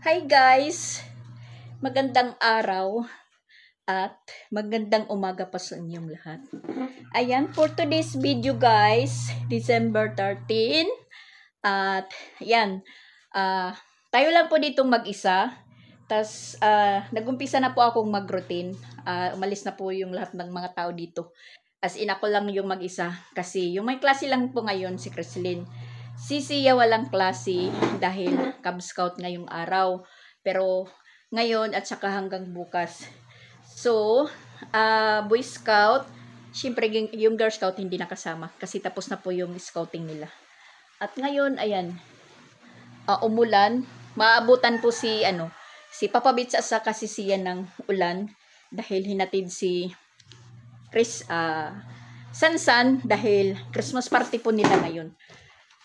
Hi guys! Magandang araw at magandang umaga pa sa inyong lahat. Ayan, for today's video guys, December 13. At ayan, tayo lang po ditong mag-isa. Tas nag-umpisa na po akong mag-routine. Umalis na po yung lahat ng mga tao dito. As in ako lang yung mag-isa. Kasi yung may klase lang po ngayon si Chrislyn. Si Sia walang klase dahil Cub Scout ngayong araw. Pero ngayon at saka hanggang bukas. So, Boy Scout, syempre yung Girl Scout hindi nakasama kasi tapos na po yung scouting nila. At ngayon, ayan, umulan. Maabutan po si Papa Bits at saka si Sia ng ulan dahil hinatid si Chris Sansan dahil Christmas party po nila ngayon.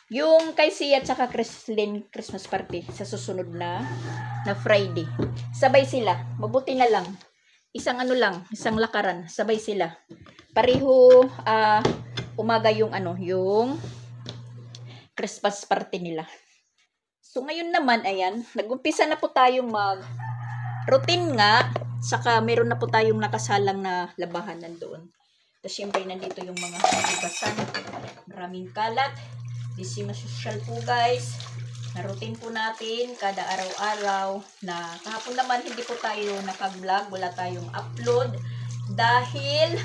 Yung kay Sia at saka Chrislyn Christmas party sa susunod na Friday. Sabay sila. Mabuti na lang. Isang isang lakaran. Sabay sila. Pareho umaga yung yung Christmas party nila. So ngayon naman, ayan, nag-umpisa na po tayong routine nga. Saka meron na po tayong nakasalang na labahan nandoon. Tapos syempre nandito yung mga ibasan. Maraming kalat. Busy social po guys. Na routine po natin kada araw-araw. Na kahapon naman hindi po tayo nakag-vlog. Wala tayong upload. Dahil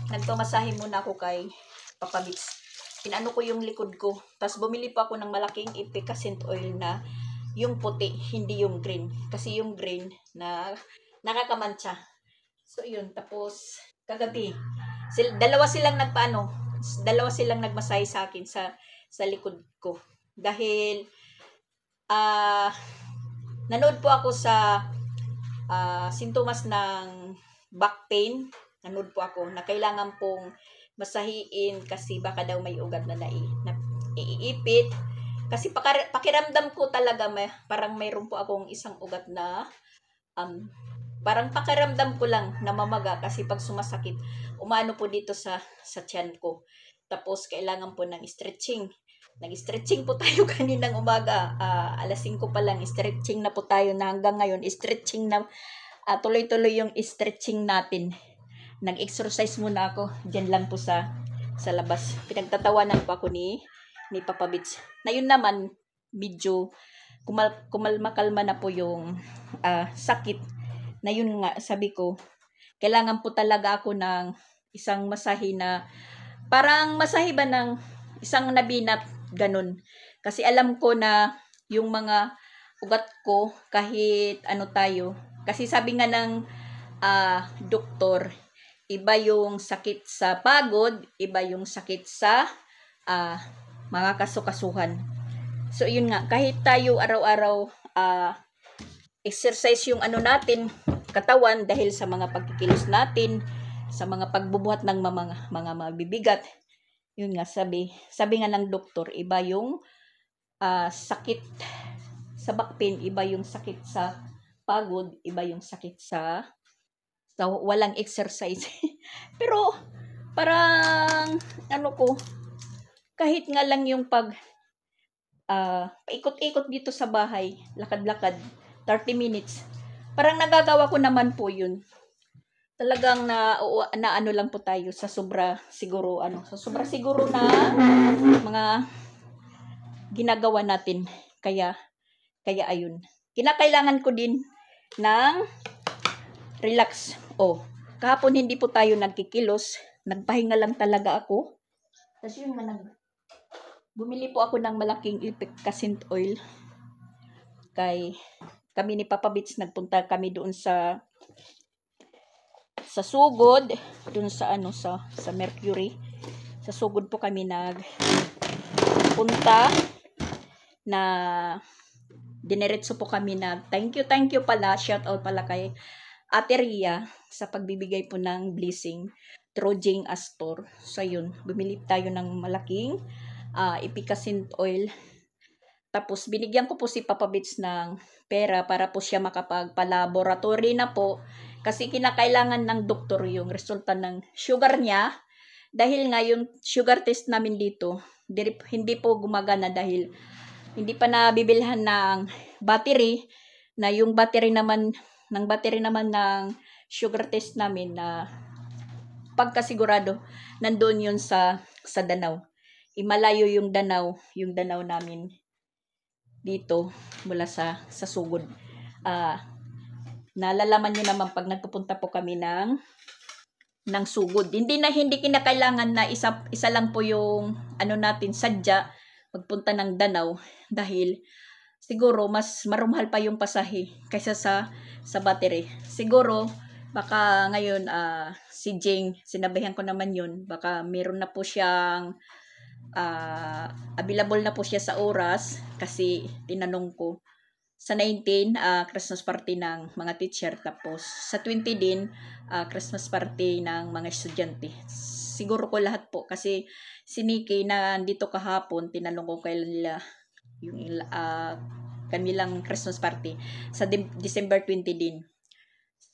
nagpamasahe muna ako kay Papa Bits. Pinano ko yung likod ko. Tapos bumili pa ako ng malaking efficacent oil na yung puti, hindi yung green. Kasi yung green na nakakamancha. So yun. Tapos kagabi. Dalawa silang nagmasahe sa akin sa likod ko. Dahil nanood po ako sa sintomas ng back pain. Nanood po ako na kailangan pong masahiin kasi baka daw may ugat na naiipit. Kasi pakiramdam ko talaga parang mayroon po akong isang ugat na parang pakiramdam ko lang na mamaga kasi pag sumasakit, umano po dito sa tiyan ko. Tapos kailangan po ng stretching. Nag-stretching po tayo kaninang umaga. Alas 5 pa lang, stretching na po tayo na hanggang ngayon. Stretching na, tuloy-tuloy yung stretching natin. Nag-exercise muna ako. Diyan lang po sa labas. Pinagtatawanan po ako ni Papa Bits. Na yun naman, medyo kumalma-kalma na po yung sakit. Na yun nga, sabi ko, kailangan po talaga ako ng isang masahe na, parang masahe ba ng isang nabinat, ganun. Kasi alam ko na yung mga ugat ko, kahit tayo, kasi sabi nga ng doktor, iba yung sakit sa pagod, iba yung sakit sa mga kasukasuhan. So yun nga, kahit tayo araw-araw exercise yung natin, katawan, dahil sa mga pagkikilos natin, sa mga pagbubuhat ng mga mabibigat, yun nga, sabi nga ng doktor, iba yung sakit sa back pain, iba yung sakit sa pagod, iba yung sakit sa walang exercise. Pero parang kahit nga lang yung paikot-ikot dito sa bahay, lakad-lakad 30 minutes, parang nagagawa ko naman po yun. Talagang na lang po tayo sa sobra siguro na mga ginagawa natin. Kaya ayun. Kinakailangan ko din ng relax. Kahapon hindi po tayo nagkikilos. Nagpahinga lang talaga ako. Tapos yun nga, bumili po ako ng malaking efficacent oil. Kami ni Papa Bits, nagpunta kami doon sa Sugod, dun sa Mercury. Sa Sugod po kami nagpunta na dineretso po kami thank you pala, shout out pala kay Ate Ria sa pagbibigay po ng blessing through Jing Astor. So yun, bumili tayo ng malaking efficacent oil. Tapos binigyan ko po si Papa Bits ng pera para po siya makapagpa-laboratory na po. Kasi kinakailangan ng doktor yung resulta ng sugar niya. Dahil nga yung sugar test namin dito, hindi po gumagana dahil hindi pa nabibilhan ng battery. na yung battery naman ng sugar test namin na pagkasigurado nandoon yun sa Danau. Imalayo yung Danau namin dito mula sa sugod. Nalalaman nyo naman pag nagpupunta po kami ng sugod. Hindi kinakailangan na isa lang po yung natin sadya magpunta ng Danau dahil siguro mas marumahal pa yung pasahe kaysa sa battery. Siguro baka ngayon si Jing, sinabihan ko naman yun, baka meron na po siyang available na po siya sa oras kasi tinanong ko sa 19 Christmas party ng mga teacher, tapos sa 20 din Christmas party ng mga estudyante. Siguro ko lahat po kasi si Nikki na dito kahapon, tinanong ko kailan nila yung kanilang Christmas party sa December 20 din.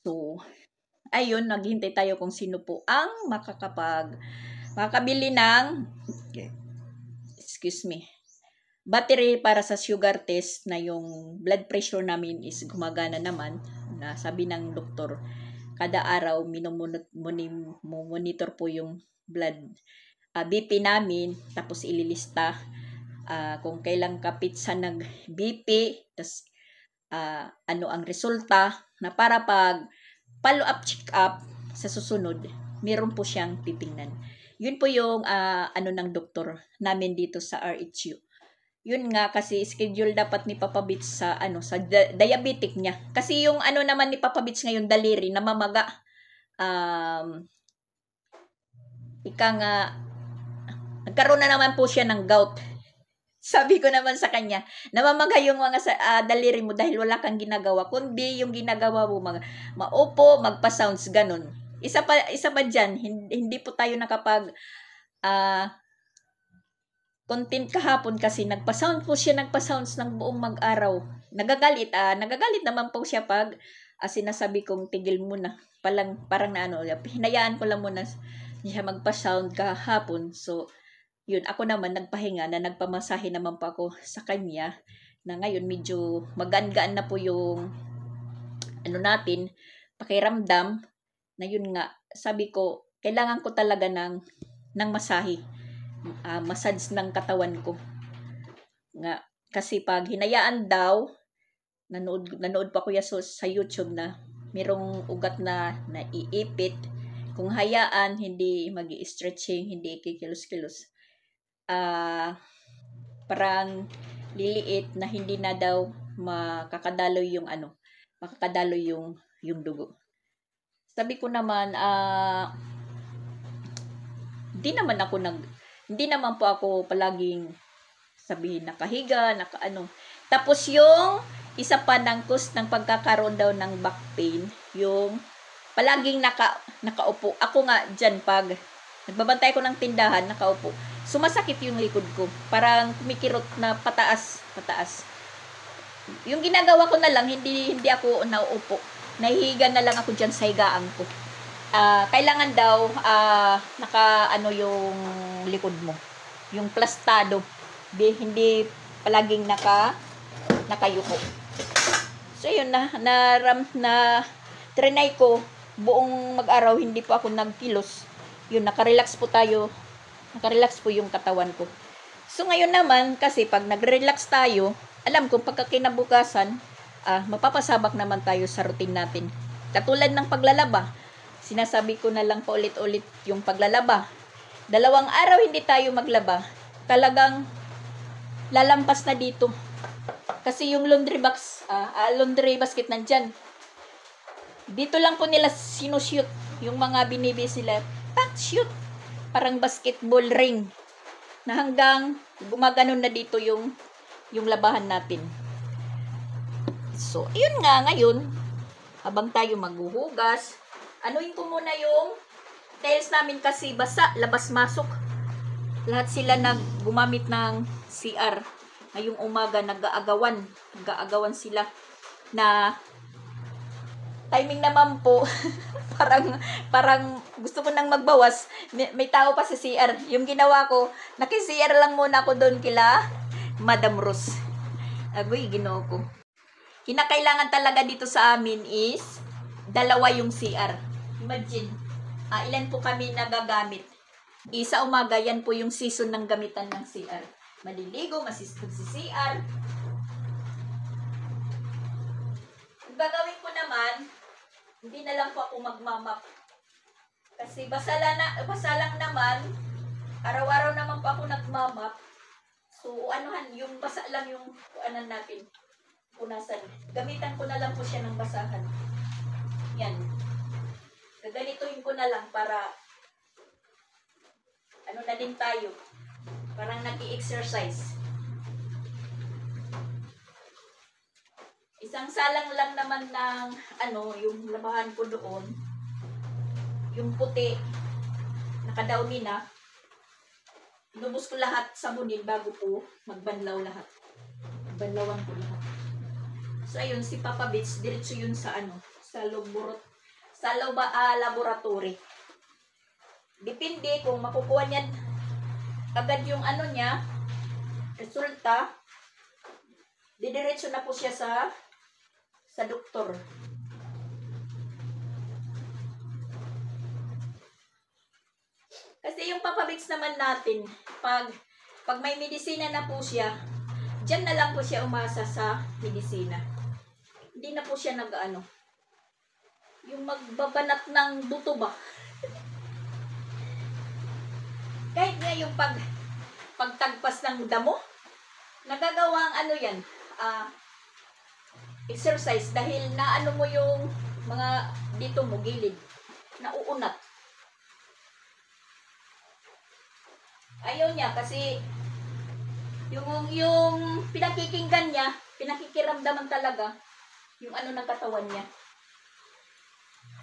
So ayun, naghihintay tayo kung sino po ang makakabili ng battery para sa sugar test na yung blood pressure namin is gumagana naman. Na sabi ng doktor, kada araw monitor po yung blood BP namin, tapos ililista kung kailang kapit sa nag-BP, tas ano ang resulta, na para pag follow up, check up sa susunod, meron po siyang titingnan. Yun po yung ng doktor namin dito sa RHU. Yun nga, kasi schedule dapat ni Papa Bits sa diabetic niya. Kasi yung naman ni Papa Bits ngayon, daliri, namamaga. Nagkaroon na naman po siya ng gout. Sabi ko naman sa kanya, namamaga yung mga daliri mo dahil wala kang ginagawa, kundi yung ginagawa mo maupo, magpa-sounds, ganun. Isa pa dyan, hindi po tayo nakapag content kahapon kasi nagpa-sounds ng buong mag-araw. Nagagalit naman po siya pag sinasabi kong tigil muna. Parang hinayaan ko lang muna siya magpa-sound kahapon. So yun, ako naman nagpahinga na nagpamasahe naman po ako sa kanya, na ngayon medyo magaan-gaan na po yung natin, pakiramdam, na yun nga, sabi ko, kailangan ko talaga ng masahe, massage ng katawan ko. Nga, kasi pag hinayaan daw, nanood pa kuya sa YouTube na merong ugat na naiipit, kung hayaan, hindi mag-i-stretching, hindi ikikilos-kilos. Parang liliit na hindi na daw makakadaloy yung dugo. Sabi ko naman, hindi naman po ako palaging sabihin nakahiga, Tapos yung isa pa ng cause ng pagkakaroon daw ng back pain, yung palaging nakaupo. Ako nga dyan, pag nagbabantay ko ng tindahan, nakaupo, sumasakit yung likod ko. Parang kumikirot na pataas. Yung ginagawa ko na lang, hindi ako nauupo. Nahihiga na lang ako dyan sa higaan ko. Kailangan daw, yung likod mo. Yung plastado. Hindi palaging nakayuko. So yun trinay ko, buong mag-araw, hindi po ako nagkilos. Yun, nakarelax po yung katawan ko. So ngayon naman, kasi pag nagre-relax tayo, alam kong pagkakinabukasan, mapapasabak naman tayo sa routine natin. Katulad ng paglalaba, sinasabi ko na lang paulit-ulit yung paglalaba. 2 araw hindi tayo maglaba, talagang lalampas na dito. Kasi yung laundry basket nandyan. Dito lang po nila sinushoot yung mga binibili sila. Shoot, parang basketball ring, na hanggang gumaganon na dito yung labahan natin. So, yun nga, ngayon, habang tayo maghuhugas, anuin ko muna yung tiles namin kasi basa, labas-masok. Lahat sila gumamit ng CR. Ngayong umaga, nag-aagawan sila na timing naman po. parang gusto ko nang magbawas. May tao pa sa CR. Yung ginawa ko, naki-CR lang muna ako doon kila Madam Rose. Agoy, ginoo ko. kinakailangan talaga dito sa amin is dalawa yung CR. Imagine, ilan po kami nagagamit. Isa umaga, yan po yung season ng gamitan ng CR. Maliligo, CR. Ang gagawin ko naman, hindi na lang po ako magmamap. Kasi basa lang naman, araw-araw naman po ako nagmamap. So, anuhan, yung basa lang yung kuanan natin. Punasan. Gamitan ko na lang po siya ng basahan. Yan. Gaganituhin ko na lang para ano na din tayo. Parang nag-i-exercise. Isang salang lang naman ng yung labahan ko doon. Yung puti. Nakadawnin na. Inubos ko lahat sabunin bago po magbanlaw lahat. Magbanlawan ko lahat. So ayun, si Papa Beach, diretso yun sa laboratory. Depende kung makukuha niya agad yung niya, resulta, didiretso na po siya sa doktor. Kasi yung Papa Beach naman natin, pag may medisina na po siya, dyan na lang po siya umasa sa medisina. Hindi na po siya yung magbabanat ng buto ba? Kahit nga yung pagtagpas ng damo, nagagawang yan, exercise dahil naano mo yung mga dito mo gilid, nauunat. Ayaw niya kasi yung pinakikinggan niya, pinakikiramdaman talaga yung ng katawan niya.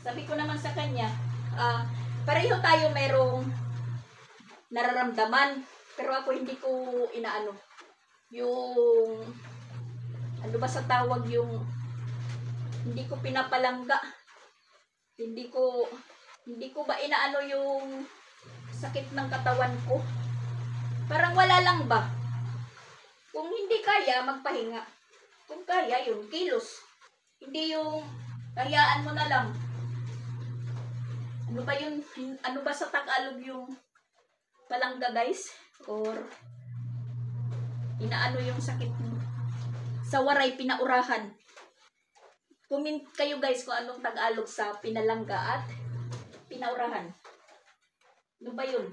Sabi ko naman sa kanya, pareho tayo mayroong nararamdaman, pero ako hindi ko yung ba sa tawag yung hindi ko pinapalangga. Hindi ko ba yung sakit ng katawan ko. Parang wala lang ba? Kung hindi kaya, magpahinga. Kung kaya, yun, kilos. Hindi yung hayaan mo na lang. Ano ba sa Tagalog yung palangga, guys? Or yung sakit mo. Sa waray, pinaurahan. Comment kayo, guys, kung anong Tagalog sa pinalangga at pinaurahan. Ano ba yun?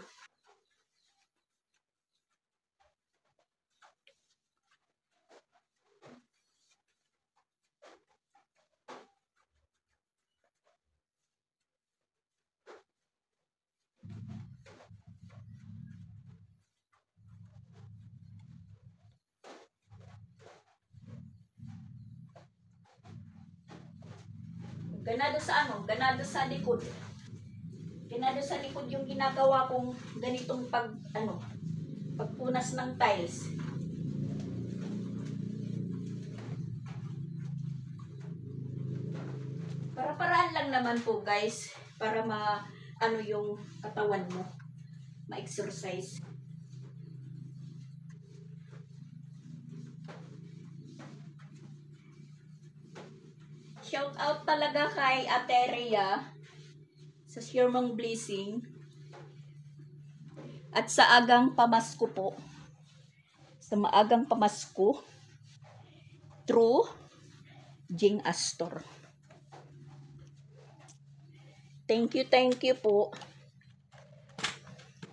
Ganado sa likod. Ganado sa likod yung ginagawa kong ganitong pagpunas ng tiles. Para-paraan lang naman po, guys, para yung katawan mo, ma-exercise. Shout out talaga kay Ate Rhea sa Share Mong Blessing at sa agang pamasko po. Sa maagang pamasko through Jing Astor. Thank you po.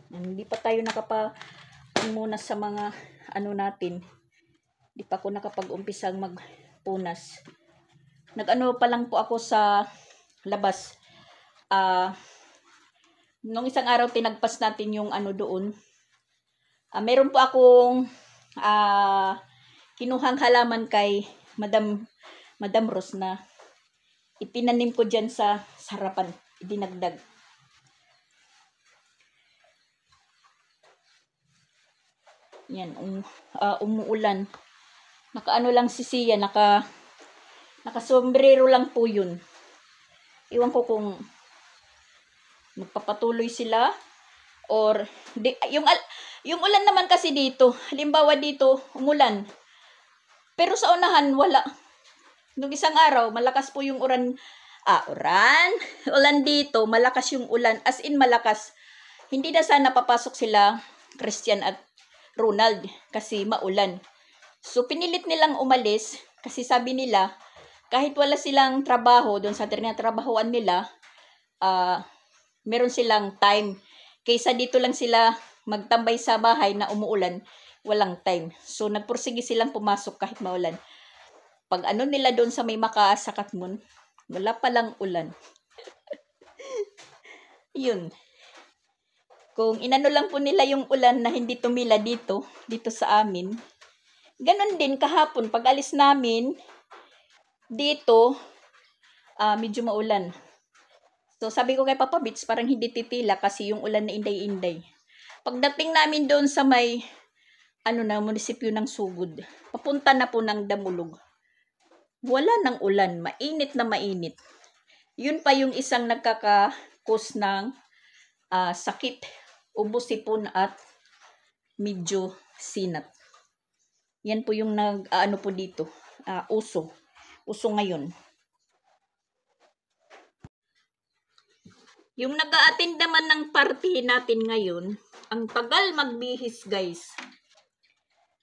Hindi pa tayo muna sa mga natin. Hindi pa ako nakapag-umpisang magpunas. Pa lang po ako sa labas. Nung isang araw tinagpas natin yung doon. Meron po akong kinuhang halaman kay Madam Rose na itinanim ko dyan sa harapan. Idinagdag. Yan, umuulan. Lang si Sia, nakasombrero lang po yun. Iwan ko kung magpapatuloy sila or yung ulan naman kasi dito. Halimbawa dito, umulan. Pero sa unahan, wala. Nung isang araw, malakas po yung ulan dito, malakas yung ulan, as in malakas. Hindi na sana papasok sila, Christian at Ronald, kasi maulan. So, pinilit nilang umalis, kasi sabi nila, kahit wala silang trabaho, doon sa trinatrabahoan nila, meron silang time. Kaysa dito lang sila magtambay sa bahay na umuulan, walang time. So, nagpursige silang pumasok kahit maulan. Pag ano nila doon sa may Makaas sa Katmon, wala palang ulan. Yun. Kung inano lang po nila yung ulan na hindi tumila dito sa amin, ganon din kahapon, pag alis namin, dito, medyo maulan. So, sabi ko kay Papa Bits, parang hindi titila kasi yung ulan na inday-inday. Pagdating namin doon sa may, munisipyo ng Sugod, papunta na po ng Damulog. Wala ng ulan, mainit na mainit. Yun pa yung isang nagkakakos ng sakit, ubo, sipon at medyo sinat. Yan po yung po dito, uso ngayon. Yung nag-a-attend naman ng party natin ngayon, ang tagal magbihis guys.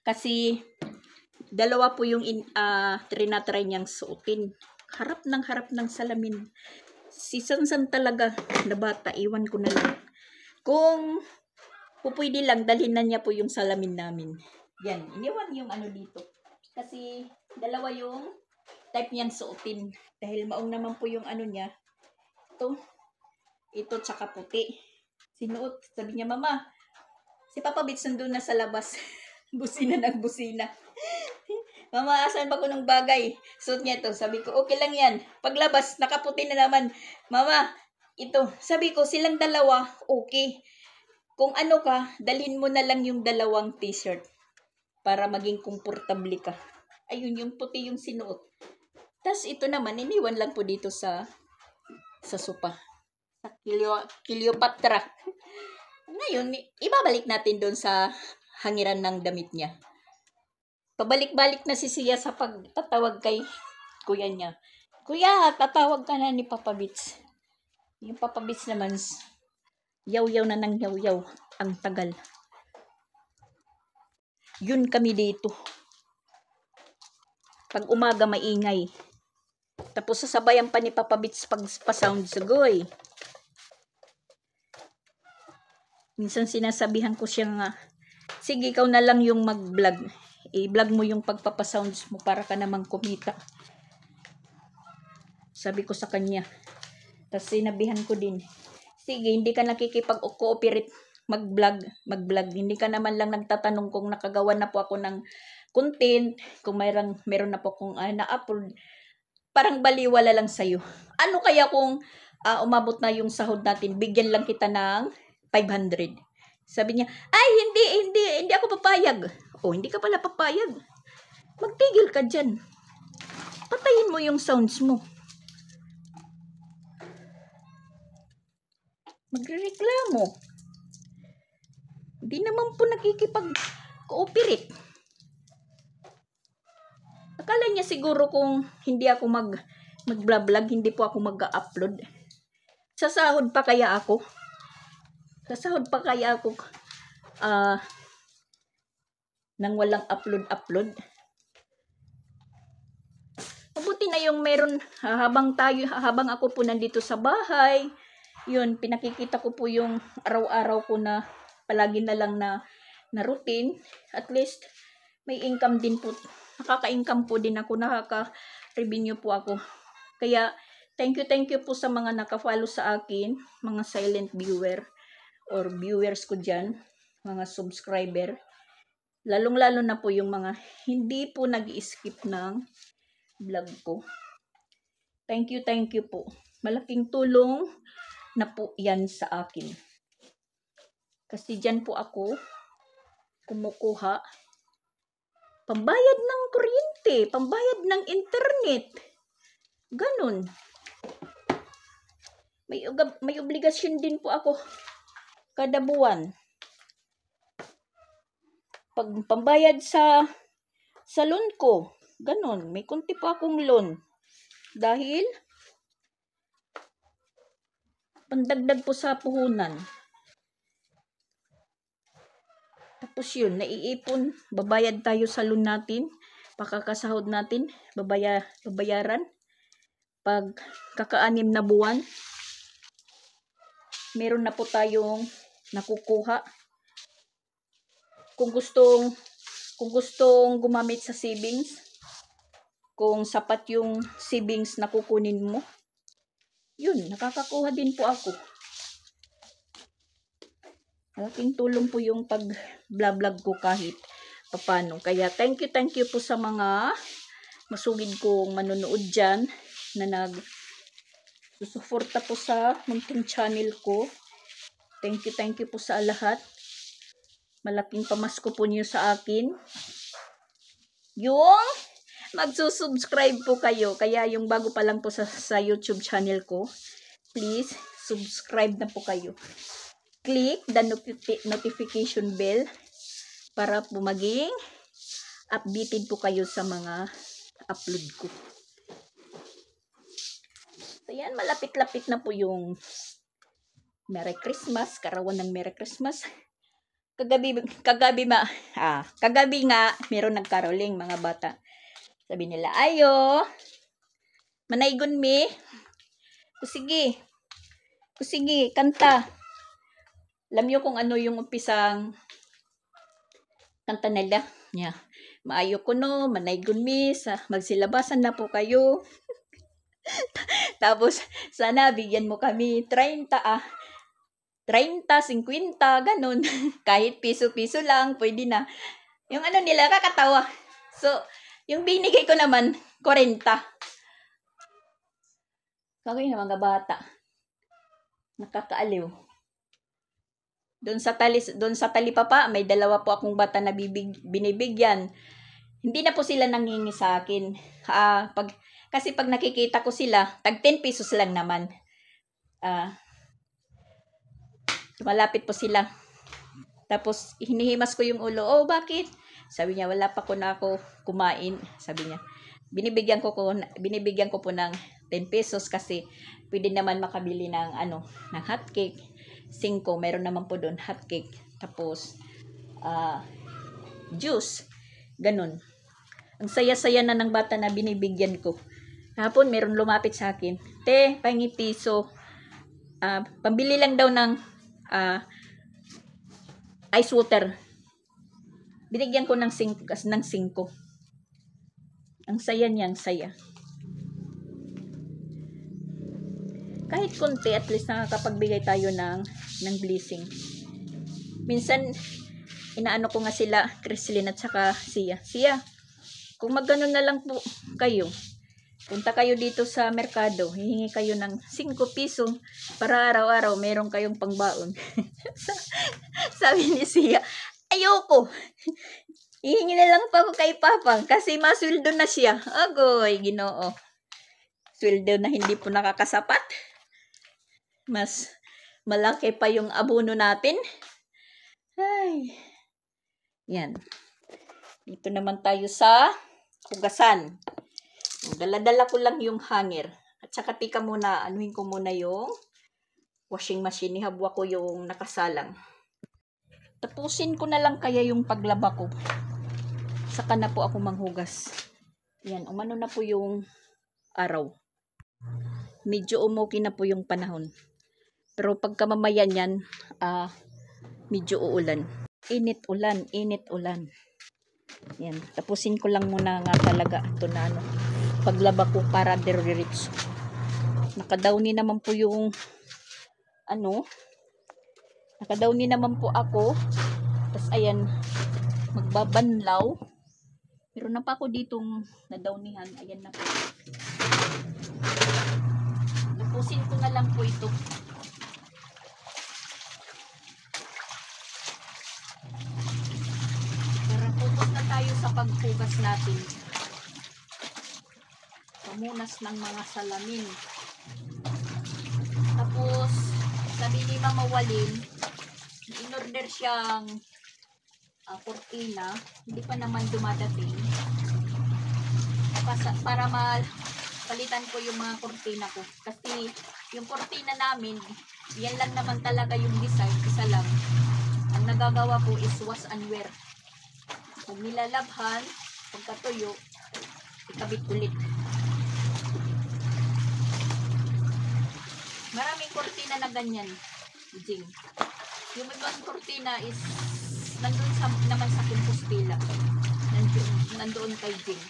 Kasi dalawa po yung trinatry niyang suotin. Harap ng salamin. Si Sansan talaga na bata, iwan ko na lang. Kung pupwede lang, dalhin na niya po yung salamin namin. Yan, iniwan yung dito. Kasi dalawa yung type niyang suotin. Dahil maong naman po yung niya. Ito tsaka puti. Sinuot. Sabi niya, Mama, si Papa Bits nandun na sa labas. Busina ng busina. Mama, asan ba ko ng bagay? Suot niya ito. Sabi ko, okay lang yan. Paglabas, nakaputi na naman. Mama, ito. Sabi ko, silang dalawa, okay. Kung dalhin mo na lang yung dalawang t-shirt para maging komportable ka. Ayun, yung puti yung sinuot. Tas ito naman, iniwan lang po dito sa sopa. Sa Cleopatra. Ngayon, ibabalik natin doon sa hangiran ng damit niya. Pabalik-balik na si Sia sa pagtatawag kay kuya niya. Kuya, tatawag ka na ni Papa Bits. Yung Papa Bits naman, yaw-yaw na ng yaw-yaw. Ang tagal. Yun kami dito. Pag umaga, maingay. Tapos sasabayan pa ni Papa Bits pag pa-sound sagoy. Minsan sinasabihan ko siya nga, sige, ikaw na lang yung mag-vlog. I-vlog mo yung pagpapasounds mo para ka namang kumita. Sabi ko sa kanya. Tapos sinabihan ko din, sige, hindi ka nakikipag-cooperate mag-vlog. Hindi ka naman lang nagtatanong kung nakagawa na po ako ng content, kung meron na po akong na-upload. Parang baliwala lang sa'yo. Ano kaya kung umabot na yung sahod natin, bigyan lang kita ng 500. Sabi niya, ay, hindi ako papayag. Oh, hindi ka pala papayag. Magtigil ka dyan. Patayin mo yung sounds mo. Magrereklamo. Hindi naman po nakikipag-cooperate. Akala niya siguro kung hindi ako mag-vlog, hindi po ako mag-upload. Sasahod pa kaya ako? Nang walang upload. Mabuti na yung meron habang ako po nandito sa bahay. Yun, pinakikita ko po yung araw-araw ko na palagi na lang na routine. At least may income din po. Nakaka-income po din ako, nakaka-revenue po ako. Kaya thank you po sa mga naka-follow sa akin, mga silent viewer or viewers ko dyan, mga subscriber. Lalong-lalo na po yung mga hindi po nag-skip ng vlog ko. Thank you po. Malaking tulong na po yan sa akin. Kasi dyan po ako kumukuha pambayad ng kuryente, pambayad ng internet. Ganun. May obligasyon din po ako kada buwan. Pambayad sa salon ko, Ganon, may kunti pa akong loan. Dahil, pandagdag po sa puhunan. Tapos yun, naiipon, babayad tayo sa loan natin, pakakasahod natin, babayaran. Pag kaka-6 na buwan, meron na po tayong nakukuha. Kung gustong gumamit sa savings, kung sapat yung savings na kukunin mo, yun, nakakakuha din po ako. Malaking tulong po yung pag-vlog ko kahit papano. Kaya thank you po sa mga masugid kong manonood dyan na nagsusuporta po sa munting channel ko. Thank you po sa lahat. Malaking pamasko po niyo sa akin. Yung magsusubscribe po kayo. Kaya yung bago pa lang po sa YouTube channel ko, please subscribe na po kayo. Click the notification bell para po maging updated po kayo sa mga upload ko. So yan, malapit-lapit na po yung Merry Christmas, karawan ng Merry Christmas. Kagabi nga, meron nagkaroling mga bata. Sabi nila, ayo, manaygon mi. Kusige, kanta. Alam niyo kung ano yung umpisang kanta nila? Yeah. Maayo ko no, manaygon mi, magsilabasan na po kayo. Tapos, sana bigyan mo kami 30, 50, ganun. Kahit piso-piso lang, pwede na. Yung ano nila, kakatawa. So, yung binigay ko naman, 40. Kagay na mga bata. Nakakaaliw. Doon sa talipapa, may 2 po akong bata na binibigyan. Hindi na po sila nanghingi sa akin. Kasi pag nakikita ko sila, tag 10 pesos lang naman. Malapit po sila. Tapos, hinihimas ko yung ulo. Oh, bakit? Sabi niya, wala pa ko na ako kumain. Sabi niya, binibigyan ko po ng 10 pesos kasi pwede naman makabili ng ng hotcake. 5, meron naman po doon hotcake. Tapos, juice. Ganun. Ang saya-saya na ng bata na binibigyan ko. Hapon, meron lumapit sa akin. Te, pahingi piso. Pambili lang daw ng ice water. Binigyan ko ng 5. Ang saya niya, ang saya. Kahit konti, at least nakakapagbigay tayo ng blessing. Minsan, inaano ko nga sila, Chrislyn at saka Sia. Sia, kung magganon na lang po kayo, punta kayo dito sa merkado, hihingi kayo ng 5 piso para araw-araw meron kayong pangbaon. Sabi ni Sia, ayoko. Hihingi na lang pa ako kay Papa kasi masweldo na siya. Agoy, Ginoo. Sweldo na hindi po nakakasapat. Mas malaki pa yung abono natin. Ay. Yan. Dito naman tayo sa hugasan. Dala-dala ko lang yung hanger. At saka tika muna, anuhin ko muna yung washing machine. Ihabwa ko yung nakasalang. Tapusin ko na lang kaya yung paglaba ko. Saka na po ako manghugas. Yan, umano na po yung araw. Medyo umuki na po yung panahon. Pero pagka mamaya niyan, medyo uulan. Init ulan. Yan, tapusin ko lang muna nga talaga ito na paglaba ko para diretso. Nakadowny naman po yung nakadowny naman po ako. Tapos ayan, magbabanlaw. Meron na pa ako ditong nadownihan. Ayan na po. Tapusin ko na lang po ito. Para focus na tayo sa paghugas natin. Pamunas ng mga salamin. Tapos, sabi ni Mama Walin, in-order siyang kurtina. Hindi pa naman dumadating. para palitan ko yung mga kurtina ko. Kasi yung kurtina namin, yan lang naman talaga yung design, isa lang. Ang nagagawa ko is wash and wear. Kung nilalabhan, pagkatuyo, ikabit ulit. Maraming kurtina na ganyan, Jing. Yung ibang kurtina is naman sa Compostela. Nandoon kay Jing.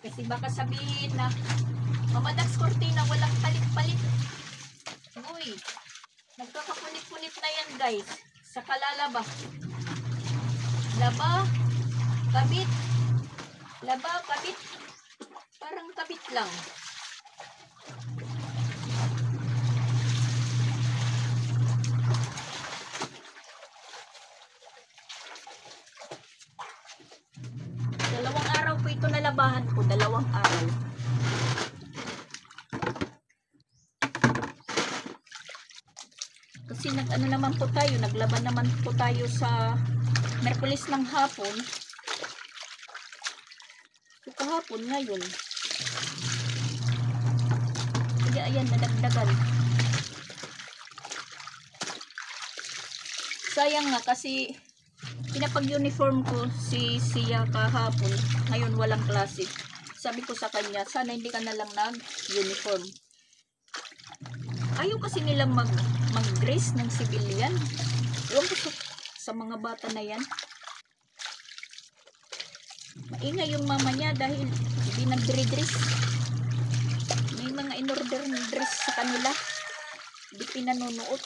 Kasi baka sabihin na, Mama Dax, kurtina, walang palit-palit. Uy, nagkakapunit-punit na yan, guys. Sa kalalaba. Laba, kabit. Laba, kabit. Parang kabit lang. Dalawang araw po ito nalabahan ko. Dalawang araw. Kasi nag-ano naman po tayo, naglaban naman po tayo sa Merkulis ng hapon. So, kahapon ngayon. Kaya ayan, nadagdagan. Sayang nga kasi pinapag-uniform ko si Sia kahapon. Ngayon walang klase. Sabi ko sa kanya, sana hindi ka na lang nag-uniform. Ayaw kasi nilang mag-dress ng civilian. Ewan ko sa mga bata na yan. Maingay yung mama niya dahil hindi nag-dress. May mga in-order ng dress sa kanila. Hindi pinanunuot.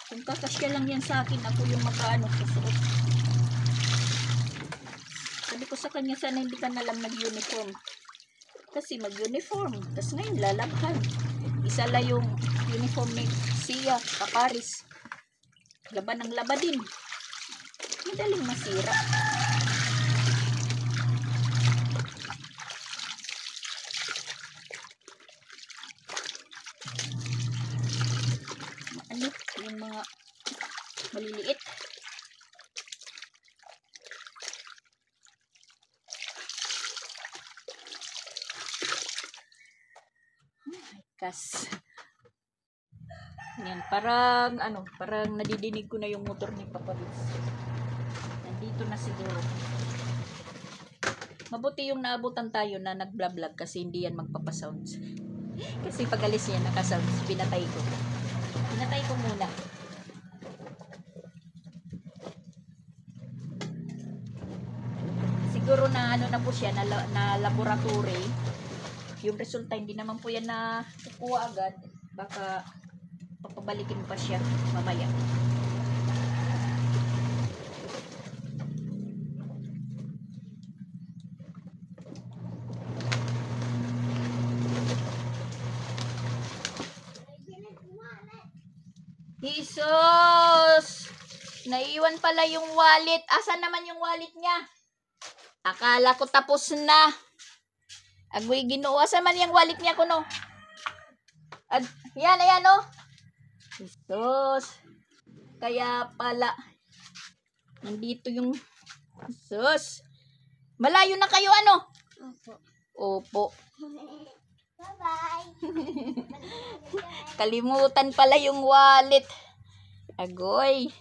Kung kakasya lang yan sa akin, ako yung susuot. Sabi ko sa kanya, sana hindi ka na lang nag-uniform. Kasi mag-uniform. Tapos ngayon lalabhan. Isa lang yung uniform ni Sia, Paparis. Laban ng laba din. Madaling masira. Ano? Yung mga maliliit. Kas. Yan, parang nadidinig ko na yung motor ni Papa Bits. Nandito na siguro. Mabuti yung naabutan tayo na nag-vlog kasi hindi yan magpapasounds. Kasi pag alis niya naka-sounds, pinatay ko. Pinatay ko muna. Siguro na na po siya na laboratory. Yung resulta hindi naman po yan na kukuha agad. Baka papabalikin pa siya mamaya. Jesus! Naiwan pala yung wallet. Asan naman yung wallet niya? Akala ko tapos na. Agoy Ginoo. Asan man yung wallet niya kuno? Yan, ayan o. Jesus. Kaya pala. Nandito yung Jesus. Malayo na kayo ano? Opo. Opo. Bye-bye. Kalimutan pala yung wallet. Agoy.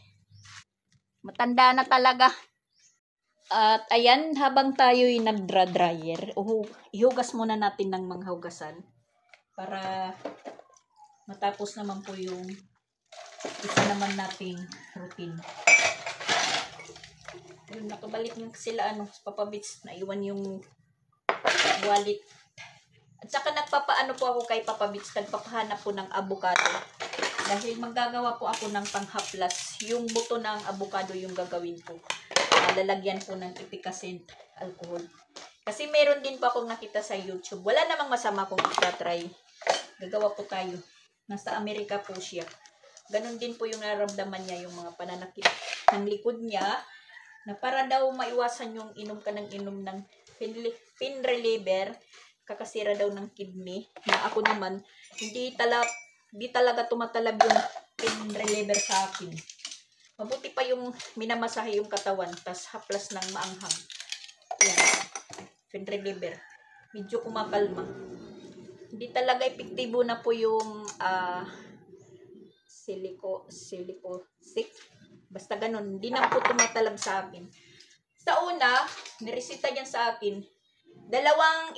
Matanda na talaga. At ayan, habang tayo'y nagdra-dryer, ihugas muna natin ng mga hugasan para matapos naman po yung isa naman nating routine. Ayun, nakabalik nga sila Papa Bits, naiwan yung wallet. At saka nagpapaano po ako kay Papa Bits, nagpapahanap po ng avocado. Dahil maggagawa po ako ng panghaplas. Yung buto ng avocado yung gagawin ko. Lalagyan po ng efficacent alcohol. Kasi meron din po akong nakita sa YouTube. Wala namang masama kung i-try. Gagawa po tayo. Nasa Amerika po siya. Ganon din po yung naramdaman niya, yung mga pananakit ng likod niya. Na para daw maiwasan yung inom ka ng inom ng pain reliever, kakasira daw ng kidney. Na ako naman, hindi talaga tumatalab yung pain reliever sa akin. Mabuti pa yung minamasahe yung katawan, tas haplas ng maanghang. Yan. Pain reliever. Medyo kumakalma. Hindi talaga epektibo na po yung sick. Basta ganun. Hindi na po tumatalab sa akin. Sa una, niresita yan sa akin. 2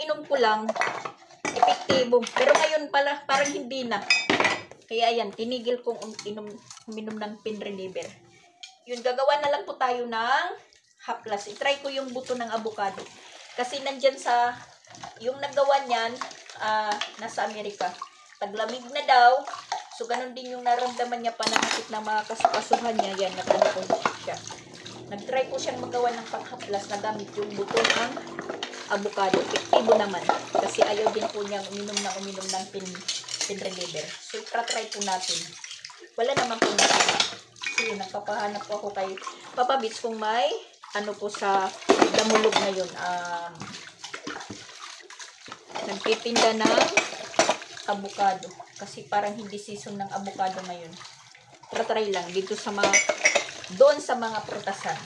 inom ko lang, epektibo. Pero ngayon pala, parang hindi na. Kaya yan, tinigil kong uminom ng pain reliever. Yun, gagawa na lang po tayo ng haplas. I-try ko yung buto ng avocado. Kasi nandyan sa, yung nagawa niyan, nasa Amerika. Taglamig na daw. So, ganun din yung naramdaman niya, pananakit na mga kasukasuhan niya. Yan, nagkakon siya. Nag-try ko siyang magawa ng panghaplas na gamit yung buto ng avocado. Epektibo naman. Kasi ayaw din po niyang uminom ng pain reliever. So, try po natin. Wala naman po nasama. So, yun, nagpapahanap po ako kay Papa Beats kung may ano po sa Damulog na yun. Nagtitinda ng avocado. Kasi parang hindi season ng avocado ngayon. Try lang. Dito sa mga, doon sa mga prutasan.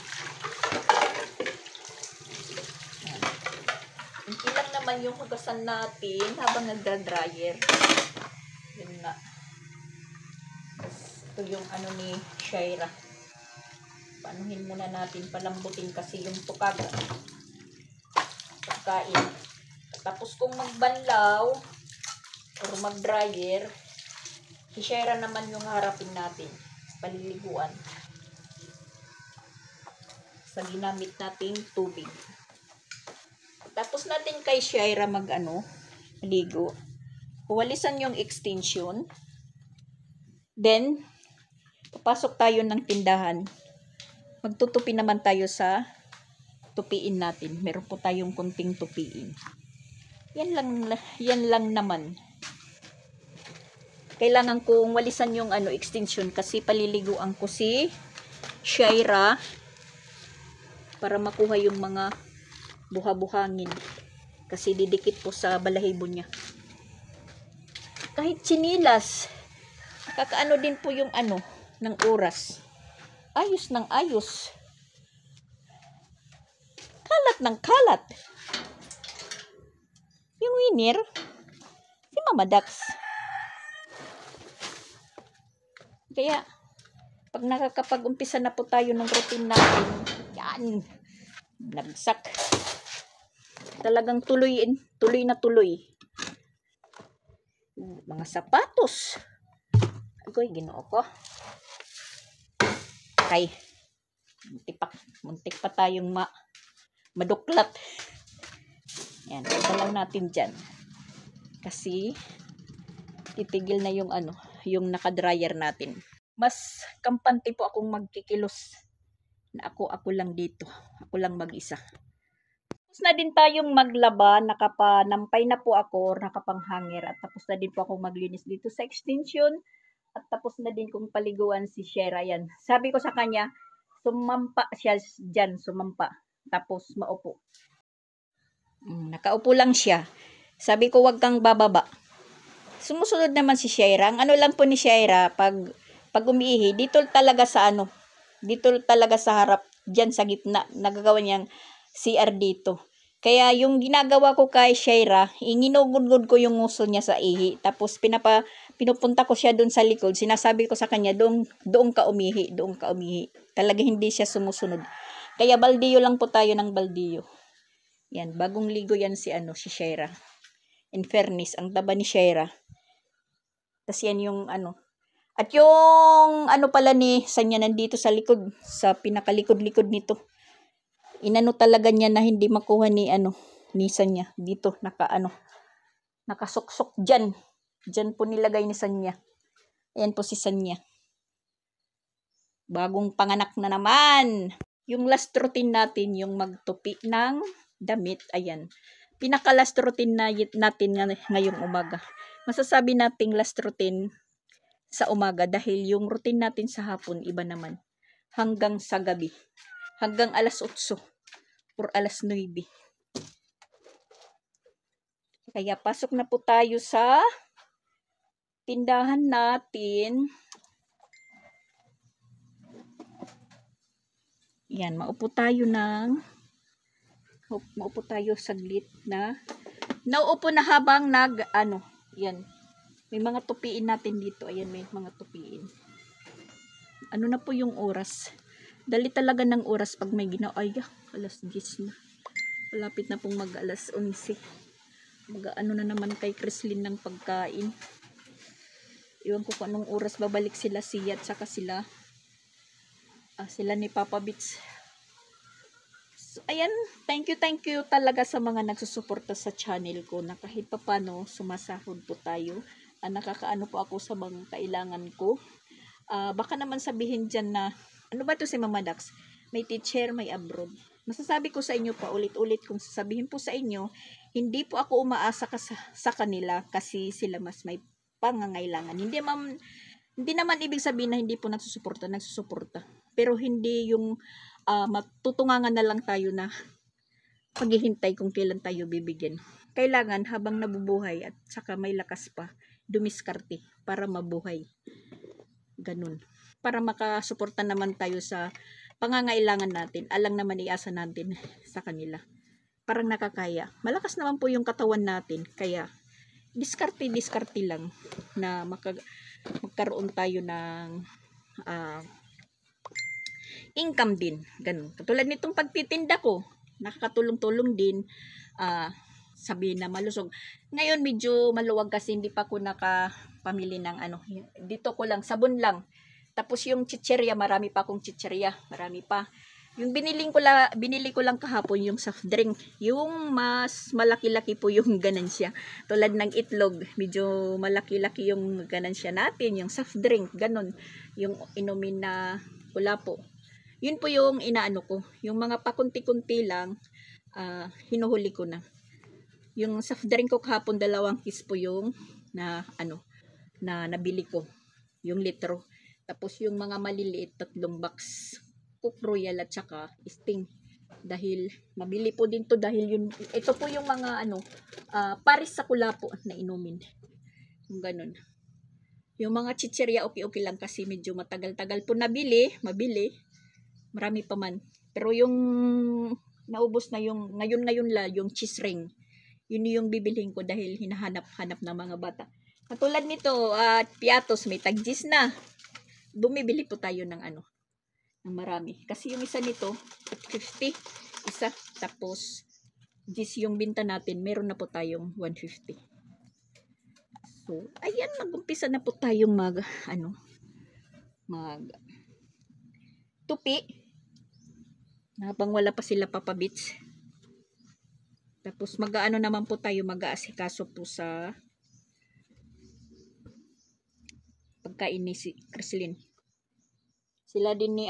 Hindi lang naman yung hugasan natin habang nagda-dryer. Yun nga. Ito yung ano ni Shaira. Panuhin muna natin, palambutin kasi yung tukaga. Pagkain. Tapos kung magbanlaw or mag-dryer, si Shaira naman yung harapin natin. Paliliguan. Sa ginamit nating tubig. Tapos natin kay Shaira maligo. Puwalisan yung extension. Then, papasok tayo ng tindahan. Magtutupi naman tayo sa tupiin natin. Meron po tayong kunting tupiin. Yan lang naman. Kailangan kong walisan yung extension kasi paliliguan ko si Shaira para makuha yung mga buha-buhangin. Kasi didikit po sa balahibo niya. Kahit chinilas, nakakaano din po yung ng oras. Ayos ng ayos. Kalat ng kalat. Yung winner, si Mama Dax. Kaya, pag nakakapag-umpisa na po tayo ng routine natin, yan, nagsak. Talagang tuloy na tuloy. Mga sapatos. Agoy, ginoo ko. Okay. Muntik pa tayong maduklat. Yan, ito lang natin dyan. Kasi, titigil na yung yung naka-dryer natin. Mas kampante po akong magkikilos na ako lang dito. Ako lang mag-isa. Tapos na din tayong maglaba, nakapanampay na po ako, nakapanghanger, at tapos na din po akong maglinis dito sa extension, at tapos na din kong paliguan si Shaira. Yan. Sabi ko sa kanya, sumampa siya dyan, tapos maupo. Nakaupo lang siya. Sabi ko, wag kang bababa. Sumusunod naman si Shaira. Ang lang po ni Shaira, pag umiihi, dito talaga sa harap, dyan sa gitna, nagagawa niyang CR dito. Kaya yung ginagawa ko kay Shaira, inginugod ko yung nguso niya sa ihi. Tapos pinupunta ko siya doon sa likod. Sinasabi ko sa kanya, doon ka umihi. Talaga hindi siya sumusunod. Kaya baldiyo lang po tayo ng baldiyo. Yan, bagong ligo yan si Shaira. In fairness, ang taba ni Shaira. Tapos yan yung At yung pala ni Sanya nandito sa likod, sa pinakalikod-likod nito. Inano talaga niya na hindi makuha ni Sanya. Dito, nakasuksok dyan. Dyan po nilagay ni Sanya. Ayan po si Sanya. Bagong panganak na naman. Yung last routine natin, yung magtupi ng damit, ayan. Pinaka-last routine natin ngayong umaga. Masasabi nating last routine sa umaga dahil yung routine natin sa hapon iba naman. Hanggang sa gabi. Hanggang alas 8 or alas 9. Kaya pasok na po tayo sa tindahan natin. Yan, maupo tayo saglit na. Nauupo na habang yan. May mga tupiin natin dito. Ayan, may mga tupiin. Ano na po yung oras? Dali talaga ng oras pag may ay, alas 10 na. Malapit na pong mag alas 11. Mag-ano na naman kay Chrislyn ng pagkain. Iwan ko kung anong oras babalik sila siya at saka sila ni Papa Bits. So, ayan, thank you talaga sa mga nagsusuporta sa channel ko na kahit papano sumasahod po tayo. Nakakaano po ako sa mga kailangan ko. Baka naman sabihin dyan na, ano ba to si Mama Dax? May teacher, may abroad. Masasabi ko sa inyo pa, ulit-ulit kung sasabihin po sa inyo, hindi po ako umaasa sa kanila kasi sila mas may pangangailangan. Hindi naman ibig sabihin na hindi po nagsusuporta. Pero hindi yung matutungangan na lang tayo na paghihintay kung kailan tayo bibigyan. Kailangan habang nabubuhay at saka may lakas pa, dumiskarte para mabuhay. Ganun. Para makasuporta naman tayo sa pangangailangan natin. Alang naman iasa natin sa kanila. Parang nakakaya. Malakas naman po yung katawan natin. Kaya, diskarte lang na magkaroon tayo ng income din. Ganun. Katulad nitong pagtitinda ko, nakakatulong-tulong din. Sabihin na malusog. Ngayon medyo maluwag kasi hindi pa ako nakapamili ng dito ko lang, sabon lang. Tapos yung chicherya, marami pa akong chicherya. Marami pa. Yung binili ko lang kahapon yung soft drink. Yung mas malaki-laki po yung ganansya. Tulad ng itlog, medyo malaki-laki yung ganansya natin. Yung soft drink, ganun. Yung inumin na kulapo. Yun po yung inaano ko. Yung mga pakunti-kunti lang, hinuhuli ko na. Yung soft drink ko kahapon, 2 kiss po yung na nabili ko. Yung litro. Tapos yung mga maliliit, 3 box. Cook Royal at saka Sting. Dahil mabili po din to dahil ito po yung mga pares sa kulapo na inumin. Yung ganun. Yung mga chicherya okay lang kasi medyo matagal-tagal po mabili. Marami pa man. Pero yung naubos na yung ngayon la yung cheese ring. Yun yung bibilhin ko dahil hinahanap-hanap ng mga bata. Katulad nito piatos may tagjis na. Bumibili po tayo ng ng marami. Kasi yung isa nito, 50, isa, tapos, yung binta natin, meron na po tayong 150. So, ayan, mag-umpisa na po tayong tupi. Habang wala pa sila Papa Bits. Tapos, naman po tayo, mag-aasikaso po sa pagkain ni si Chrislyn. Sila din ni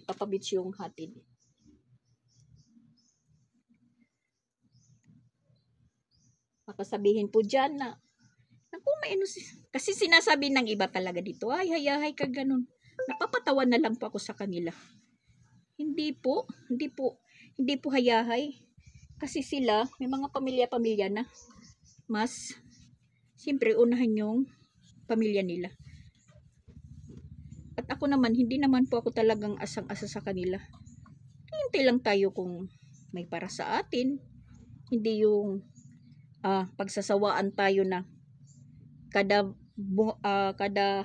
Papa Bits yung hatid. Makasabihin po dyan na naku, may kasi sinasabi ng iba talaga dito, ay hayahay ka ganun. Napapatawan na lang po ako sa kanila. Hindi po hayahay. Kasi sila, may mga pamilya-pamilya na. Mas, siyempre, unahan yung pamilya nila. At ako naman, hindi naman po ako talagang asang-asa sa kanila. Hintay lang tayo kung may para sa atin. Hindi yung pagsasawaan tayo na kada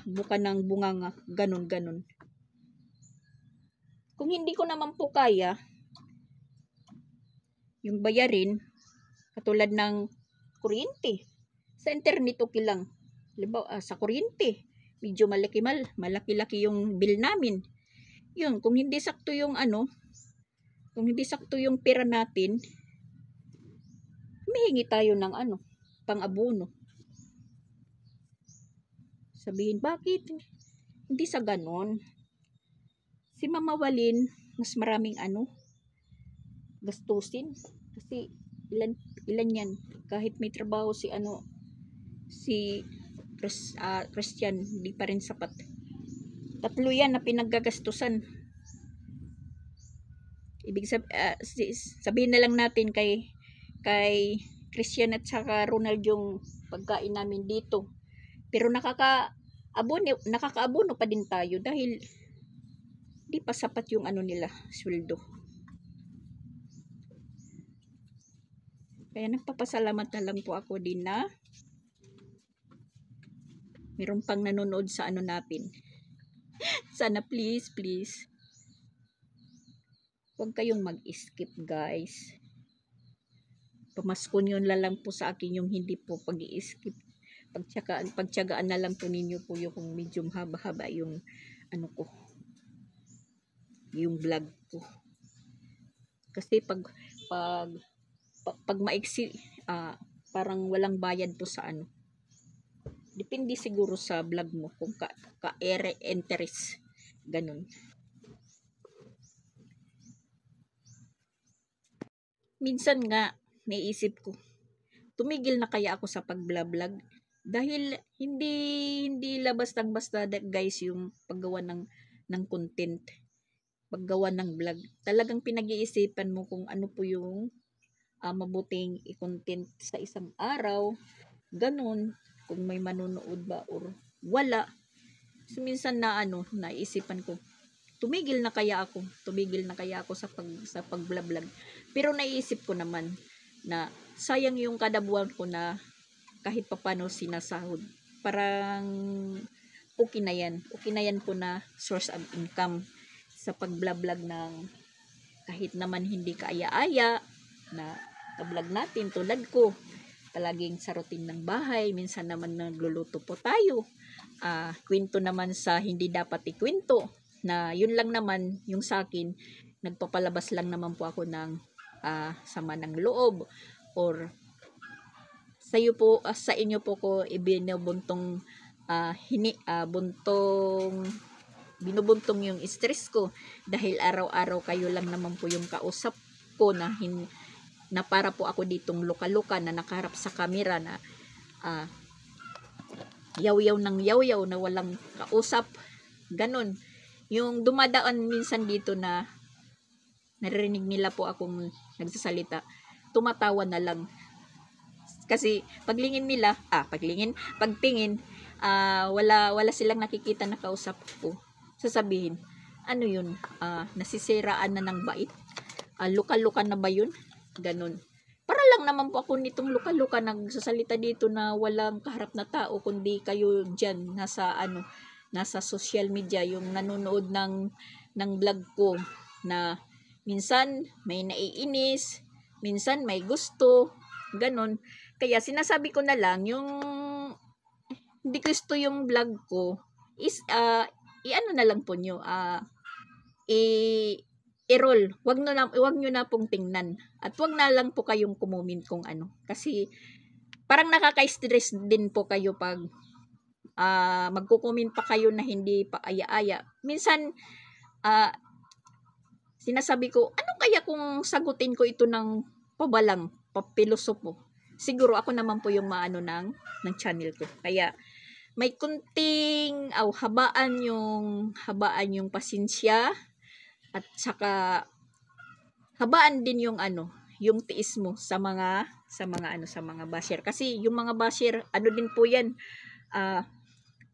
buka ng bunganga, ganun. Kung hindi ko naman po kaya, yung bayarin, katulad ng kuryente. Sa internet okay lang. Halimbawa, sa kuryente, medyo malaki-laki yung bill namin. Yun, kung hindi sakto yung pera natin, humihingi tayo ng pang-abono. Sabihin, bakit? Hindi sa ganon. Si Mama Walin, mas maraming gastusin. Kasi ilan yan. Kahit may trabaho si Christian, hindi pa rin sapat. 3 yan na pinaggagastusan. Ibig sabihin na lang natin kay Christian at saka Ronald yung pagkain namin dito. Pero nakakaabono pa din tayo dahil Di pa sapat yung ano nila, sweldo. Kaya nagpapasalamat na lang po ako din na meron pang nanonood sa ano natin. Sana please, huwag kayong mag-skip guys. Pamaskon yun lang po sa akin yung hindi po pag-i-skip. Pagtyagaan na lang po ninyo po yung medyo haba-haba yung ano ko, yung vlog ko. Kasi pag maiksi, parang walang bayad po sa ano. Depende siguro sa vlog mo kung ka-ere interest. Ganun. Minsan nga, naisip ko, tumigil na kaya ako sa pag-vlog dahil hindi labas ng basta guys yung paggawa ng content, paggawa ng vlog. Talagang pinag-iisipan mo kung ano po yung mabuting i-content sa isang araw. Ganun, kung may manonood ba or wala. So minsan na naisipan ko, tumigil na kaya ako sa pag-vlog. Pero naisip ko naman na sayang yung kada buwan ko na kahit papano sinasahod. Parang okay na yan po na source of income sa pag-vlog ng kahit naman hindi kaaya-aya na vlog natin tulad ko. Palaging sa routine ng bahay, minsan naman nagluluto po tayo. Kwento naman sa hindi dapat ikwento. Na yun lang naman yung sa akin, nagpapalabas lang naman po ako ng sama ng loob or sa inyo po ko ibinubuntong binubuntong yung stress ko dahil araw-araw kayo lang naman po yung kausap ko na para po ako ditong luka-luka na nakaharap sa camera na yaw-yaw na walang kausap. Ganon. Yung dumadaan minsan dito na naririnig nila po akong nagsasalita, tumatawa na lang. Kasi pagtingin, wala silang nakikita na kausap ko. Sasabihin, ano yun? Nasisiraan na ng bait? Luka-luka na ba yun? Ganon. Para lang naman po ako nitong luka-luka nagsasalita dito na walang kaharap na tao kundi kayo dyan nasa social media yung nanonood ng vlog ko na minsan may naiinis, minsan may gusto, ganon. Kaya sinasabi ko na lang yung hindi gusto yung vlog ko is i-ano na lang po nyo, i-roll. Wag nyo na pong tingnan. At wag na lang po kayong kumomment kung ano. Kasi parang nakaka-stress din po kayo pag magko-comment pa kayo na hindi pa aya-aya. Minsan sinasabi ko, ano kaya kung sagutin ko ito ng pabalang, papilosopo? Siguro ako naman po yung maano ng channel ko. Kaya may kunting habaan yung pasensya at saka habaan din yung tiis mo sa mga basher. Kasi yung mga basher, din po yan,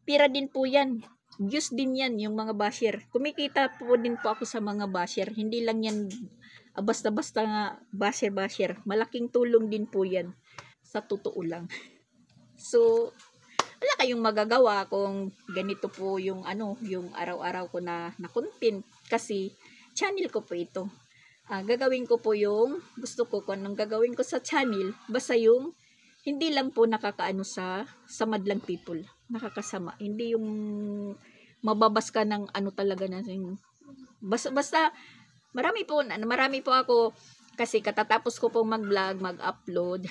pira din po yan. Views din yan, yung mga basher. Kumikita po din po ako sa mga basher. Hindi lang yan basta-basta nga basher. Malaking tulong din po yan. Sa totoo lang. So, wala kayong magagawa kung ganito po yung araw-araw ko na content. Kasi, channel ko po ito. Gagawin ko po yung gusto ko kung anong gagawin ko sa channel. Basta yung hindi lang po nakakaano sa madlang people. Nakakasama. Hindi yung mababas ka ng talaga na basta marami po ako kasi katatapos ko pong mag-vlog, mag-upload.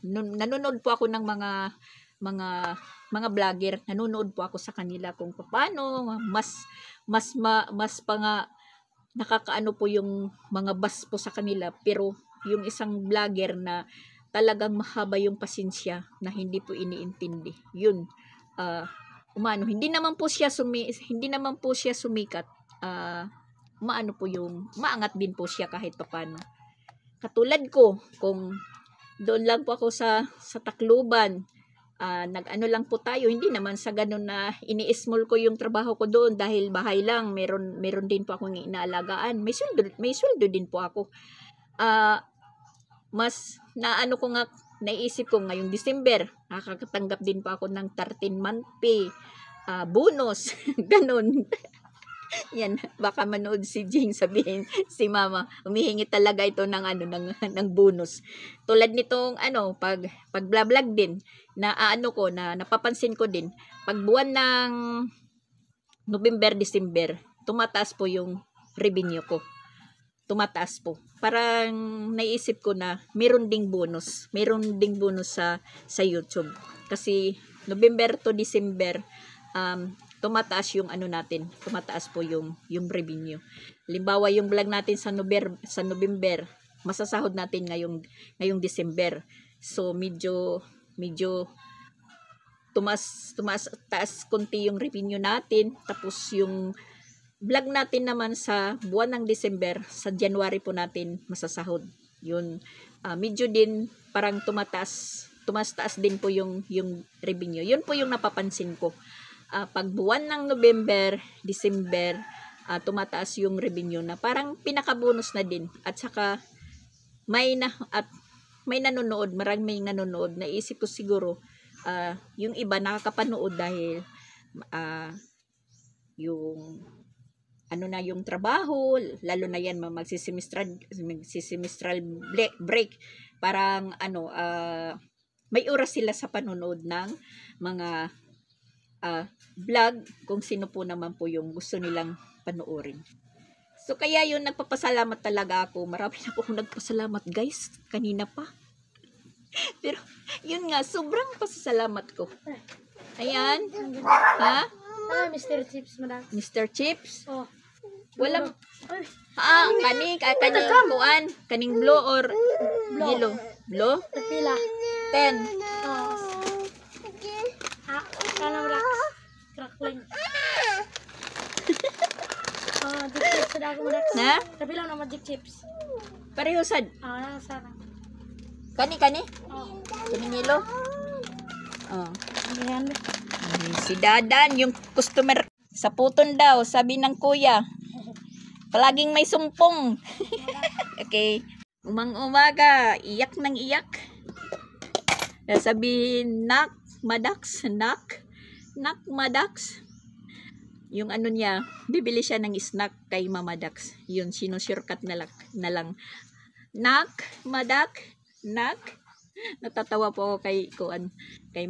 Nanonood po ako ng mga vlogger. Nanonood po ako sa kanila kung paano mas pa nga nakakaano po yung mga bus po sa kanila. Pero yung isang vlogger na talagang mahaba yung pasensya na hindi po iniintindi. Yun. Hindi naman po siya sumikat. Maangat din po siya kahit paano. Katulad ko, kung doon lang po ako sa Tacloban, nag-ano lang po tayo, hindi naman sa ganun na ini-small ko yung trabaho ko doon dahil bahay lang, meron din po akong inaalagaan. May sweldo din po ako. Mas naano ko nga, naisip ko ngayong December, nakakatanggap din po ako ng 13-month pay, bonus, ganun. Yan, baka manood si Jing, sabihin si Mama, humihingi talaga ito ng ng bonus. Tulad nitong pag vlog din na ko na napapansin ko din, pag buwan ng November, December, tumataas po yung revenue ko. Tumataas po. Parang naisip ko na meron ding bonus. Meron ding bonus sa YouTube. Kasi November to December, tumataas yung natin, tumataas po yung revenue. Halimbawa yung vlog natin sa November, masasahod natin ngayong December. So medyo taas konti yung revenue natin. Tapos yung vlog natin naman sa buwan ng December, sa January po natin masasahod. Yun, medyo din parang tumaas din po yung revenue. Yun po yung napapansin ko. Pag buwan ng November, December, tumataas yung revenue na parang pinaka-bonus na din. At saka may nanonood, maraming nanonood. Naisip ko siguro yung iba nakakapanood dahil yung yung trabaho, lalo na yan magsisemestral break, parang may oras sila sa panonood ng mga vlog, kung sino po naman po yung gusto nilang panoorin. So kaya yun, nagpapasalamat talaga ako. Marami na po akong nagpasalamat guys, kanina pa. Pero yun nga, sobrang pasasalamat ko. Ayan. Ha? Mr. Chips, madam. Mr. Chips? Oh. Walang kaning blue or yellow. Blue? Pila. 10. Oh. Kana mo crackling. Magic chips sa dago mo dax. Na? Pila na magic chips. Pareho sad. Sana. Kani? Oh. Kaning yellow? Oh. Ayan. Si Dadan, yung customer sa puton daw, sabi ng kuya. Palaging may sumpong. Okay. Umaga, iyak ng iyak. Sabihin, nak, madax. Yung niya, bibili siya ng snack kay Mama Dax. Yun, sinushortcut na lang. Nak, madak, nak. Natatawa po ako kay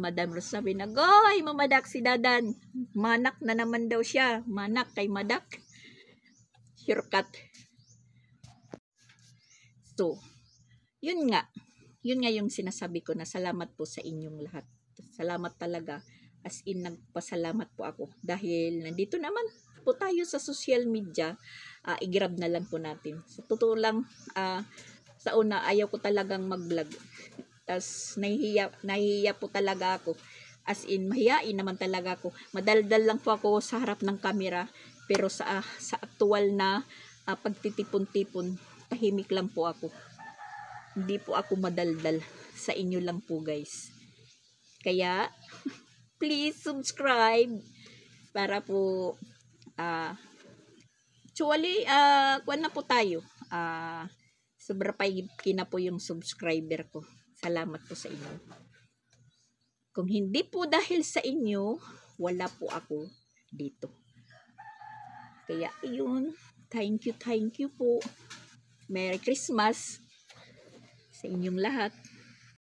Madam Rose. Sabi na, goy, Mama Dax si Dadan. Manak na naman daw siya. Manak kay Madak. Shortcut. So, yun nga yung sinasabi ko na salamat po sa inyong lahat. Salamat talaga. As in, nagpasalamat po ako. Dahil nandito naman po tayo sa social media, i-grab na lang po natin. Sa totoo lang, sa una, ayaw ko talagang mag-vlog. Tas nahihiya po talaga ako. As in, mahiyain naman talaga ako. Madaldal lang po ako sa harap ng camera. Pero sa aktual na pagtitipon-tipon, tahimik lang po ako. Hindi po ako madaldal. Sa inyo lang po guys. Kaya, please subscribe. Para po, actually, kuwan na po tayo. Sobra pa na po yung subscriber ko. Salamat po sa inyo. Kung hindi po dahil sa inyo, wala po ako dito. Kaya yun, thank you po. Merry Christmas sa inyong lahat.